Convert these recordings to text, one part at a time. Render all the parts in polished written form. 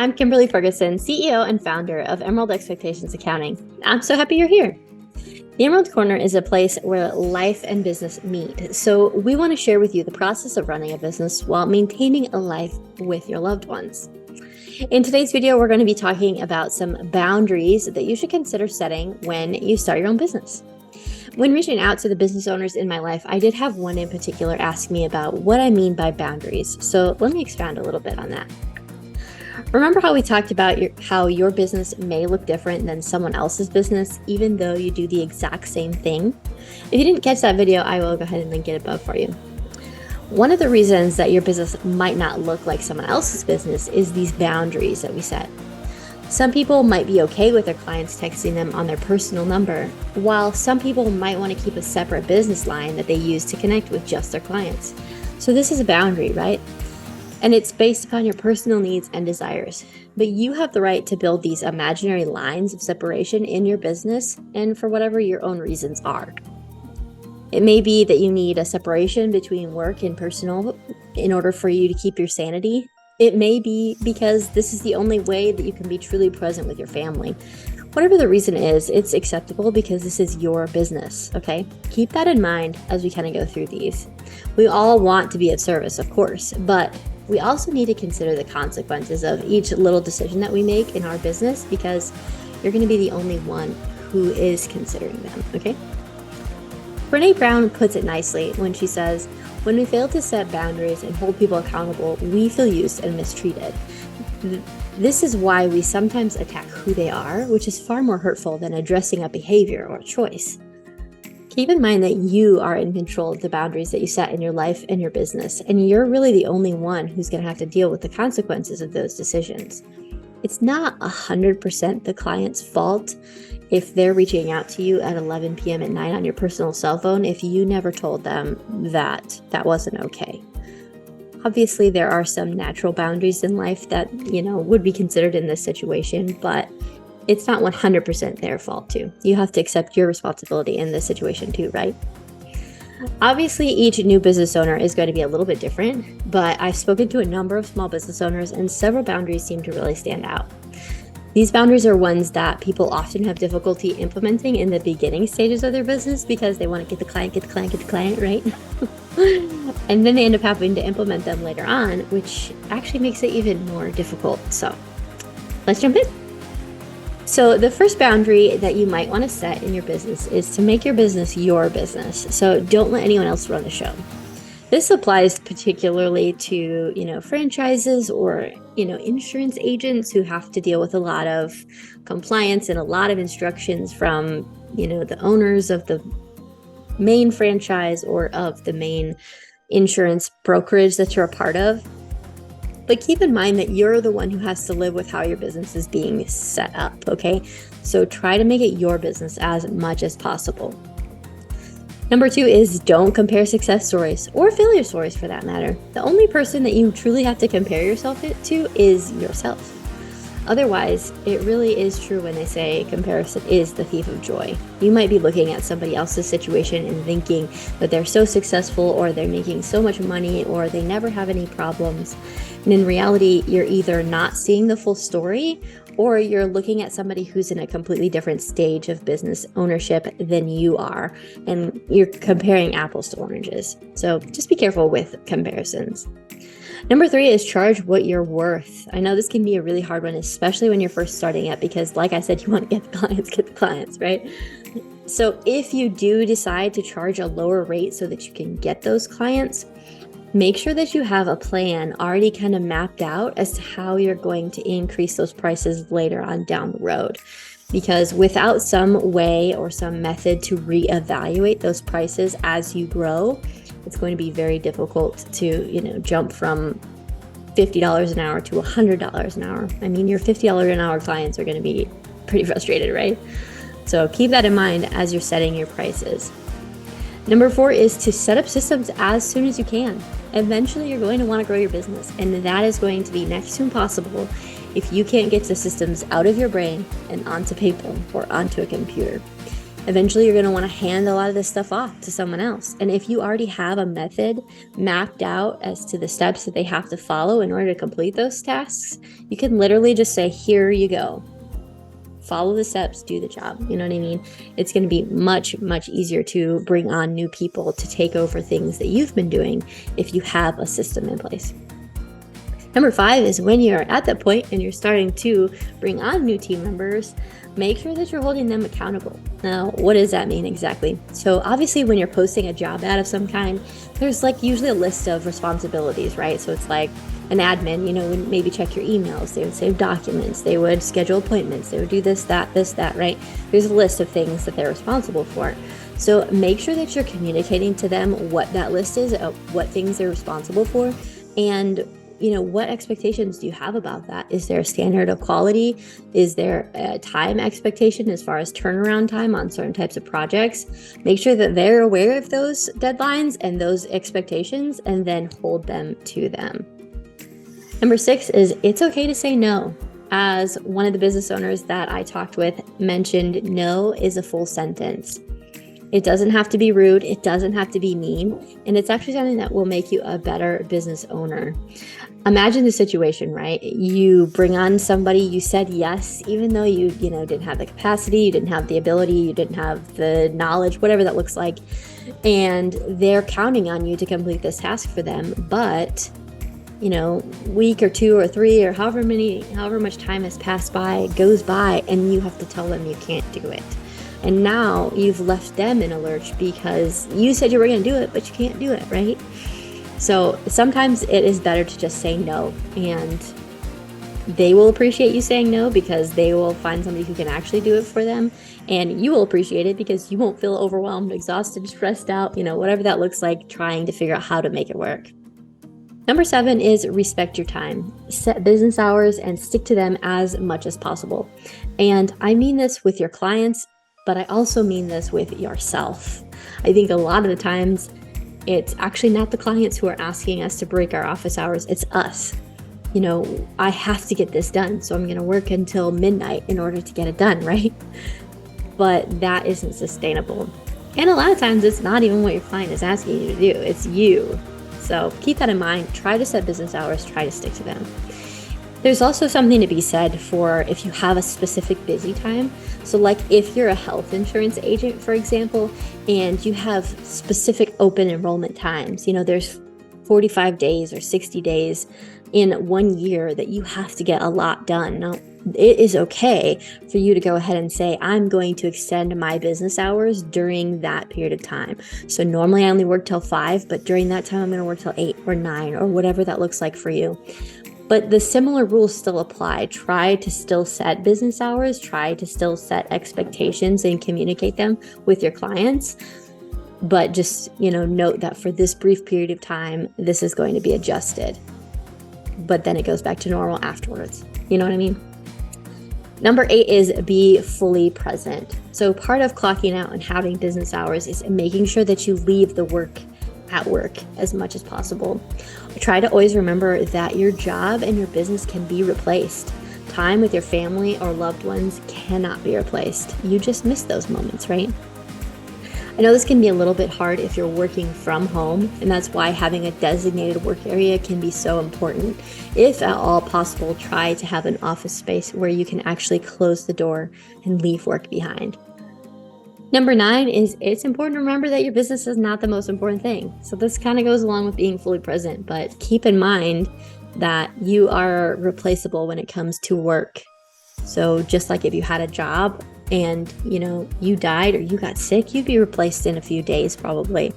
I'm Kimberly Ferguson, CEO and founder of Emerald Expectations Accounting. I'm so happy you're here. The Emerald Corner is a place where life and business meet. So we want to share with you the process of running a business while maintaining a life with your loved ones. In today's video, we're going to be talking about some boundaries that you should consider setting when you start your own business. When reaching out to the business owners in my life, I did have one in particular ask me about what I mean by boundaries. So let me expand a little bit on that. Remember how we talked about how your business may look different than someone else's business, even though you do the exact same thing? If you didn't catch that video, I will go ahead and link it above for you. One of the reasons that your business might not look like someone else's business is these boundaries that we set. Some people might be okay with their clients texting them on their personal number, while some people might want to keep a separate business line that they use to connect with just their clients. So this is a boundary, right? And it's based upon your personal needs and desires. But you have the right to build these imaginary lines of separation in your business and for whatever your own reasons are. It may be that you need a separation between work and personal in order for you to keep your sanity. It may be because this is the only way that you can be truly present with your family. Whatever the reason is, it's acceptable because this is your business, okay? Keep that in mind as we kind of go through these. We all want to be of service, of course, but we also need to consider the consequences of each little decision that we make in our business because you're going to be the only one who is considering them, okay? Brené Brown puts it nicely when she says, when we fail to set boundaries and hold people accountable, we feel used and mistreated. This is why we sometimes attack who they are, which is far more hurtful than addressing a behavior or choice. Keep in mind that you are in control of the boundaries that you set in your life and your business, and you're really the only one who's going to have to deal with the consequences of those decisions. It's not 100% the client's fault if they're reaching out to you at 11 p.m. at night on your personal cell phone if you never told them that that wasn't okay. Obviously, there are some natural boundaries in life that, would be considered in this situation, but it's not 100% their fault too. You have to accept your responsibility in this situation too, right? Obviously, each new business owner is going to be a little bit different, but I've spoken to a number of small business owners and several boundaries seem to really stand out. These boundaries are ones that people often have difficulty implementing in the beginning stages of their business because they want to get the client, right? And then they end up having to implement them later on, which actually makes it even more difficult. So let's jump in. So the first boundary that you might want to set in your business is to make your business your business. So don't let anyone else run the show. This applies particularly to, franchises or, insurance agents who have to deal with a lot of compliance and a lot of instructions from, the owners of the main franchise or of the main insurance brokerage that you're a part of. But keep in mind that you're the one who has to live with how your business is being set up, okay? So try to make it your business as much as possible. Number 2 is don't compare success stories or failure stories for that matter. The only person that you truly have to compare yourself to is yourself. Otherwise, it really is true when they say comparison is the thief of joy. You might be looking at somebody else's situation and thinking that they're so successful or they're making so much money or they never have any problems. And in reality, you're either not seeing the full story or you're looking at somebody who's in a completely different stage of business ownership than you are, and you're comparing apples to oranges. So just be careful with comparisons. Number 3 is charge what you're worth. I know this can be a really hard one, especially when you're first starting out, because like I said, you want to get the clients, right? So if you do decide to charge a lower rate so that you can get those clients, make sure that you have a plan already kind of mapped out as to how you're going to increase those prices later on down the road. Because without some way or some method to reevaluate those prices as you grow, it's going to be very difficult to, jump from $50 an hour to $100 an hour. I mean, your $50 an hour clients are going to be pretty frustrated, right? So keep that in mind as you're setting your prices. Number 4 is to set up systems as soon as you can. Eventually, you're going to want to grow your business, and that is going to be next to impossible if you can't get the systems out of your brain and onto paper or onto a computer. Eventually, you're going to want to hand a lot of this stuff off to someone else. And if you already have a method mapped out as to the steps that they have to follow in order to complete those tasks, you can literally just say, here you go. Follow the steps, do the job. You know what I mean? It's going to be much, much easier to bring on new people to take over things that you've been doing if you have a system in place. Number 5 is when you're at that point and you're starting to bring on new team members, make sure that you're holding them accountable. Now, what does that mean exactly? So obviously when you're posting a job ad of some kind, there's like usually a list of responsibilities, right? So it's like an admin, would maybe check your emails, they would save documents, they would schedule appointments, they would do this, that, right? There's a list of things that they're responsible for. So make sure that you're communicating to them what that list is, what things they're responsible for, and what expectations do you have about that? Is there a standard of quality? Is there a time expectation as far as turnaround time on certain types of projects? Make sure that they're aware of those deadlines and those expectations, and then hold them to them. Number 6 is it's okay to say no. As one of the business owners that I talked with mentioned, no is a full sentence. It doesn't have to be rude. It doesn't have to be mean. And it's actually something that will make you a better business owner. Imagine the situation, right? You bring on somebody, you said yes, even though you didn't have the capacity, you didn't have the ability, you didn't have the knowledge, whatever that looks like. And they're counting on you to complete this task for them. But week or 2 or 3 or however much time has passed by, goes by, and you have to tell them you can't do it. And now you've left them in a lurch because you said you were going to do it, but you can't do it, right? So sometimes it is better to just say no, and they will appreciate you saying no because they will find somebody who can actually do it for them, and you will appreciate it because you won't feel overwhelmed, exhausted, stressed out, whatever that looks like, trying to figure out how to make it work. Number 7 is respect your time. Set business hours and stick to them as much as possible. And I mean this with your clients, but I also mean this with yourself. I think a lot of the times it's actually not the clients who are asking us to break our office hours, it's us. I have to get this done, so I'm going to work until midnight in order to get it done, right? But that isn't sustainable. And a lot of times it's not even what your client is asking you to do, it's you. So keep that in mind. Try to set business hours, try to stick to them. There's also something to be said for if you have a specific busy time. So like if you're a health insurance agent, for example, and you have specific open enrollment times, there's 45 days or 60 days in 1 year that you have to get a lot done. Now, it is okay for you to go ahead and say, I'm going to extend my business hours during that period of time. So normally I only work till 5, but during that time I'm going to work till 8 or 9 or whatever that looks like for you. But the similar rules still apply. Try to still set business hours, try to still set expectations and communicate them with your clients. But just, note that for this brief period of time, this is going to be adjusted. But then it goes back to normal afterwards. You know what I mean? Number 8 is be fully present. So part of clocking out and having business hours is making sure that you leave the work at work as much as possible. Try to always remember that your job and your business can be replaced. Time with your family or loved ones cannot be replaced. You just miss those moments, right? I know this can be a little bit hard if you're working from home, and that's why having a designated work area can be so important. If at all possible, try to have an office space where you can actually close the door and leave work behind. Number 9 is it's important to remember that your business is not the most important thing. So this kind of goes along with being fully present, but keep in mind that you are replaceable when it comes to work. So just like if you had a job and you died or you got sick, you'd be replaced in a few days probably.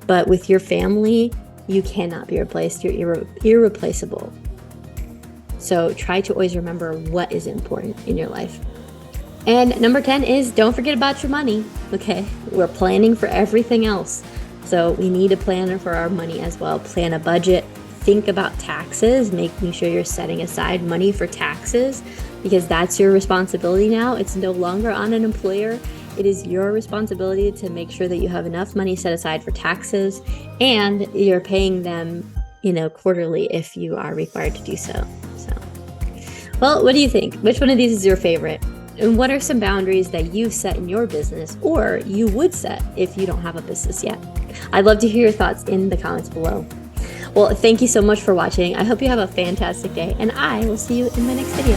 But with your family, you cannot be replaced. You're irreplaceable. So try to always remember what is important in your life. And number 10 is don't forget about your money. Okay, we're planning for everything else. So we need a planner for our money as well. Plan a budget. Think about taxes, making sure you're setting aside money for taxes because that's your responsibility now. It's no longer on an employer. It is your responsibility to make sure that you have enough money set aside for taxes and you're paying them, quarterly if you are required to do so. Well, what do you think? Which one of these is your favorite? And what are some boundaries that you've set in your business or you would set if you don't have a business yet? I'd love to hear your thoughts in the comments below. Well, thank you so much for watching. I hope you have a fantastic day, and I will see you in my next video.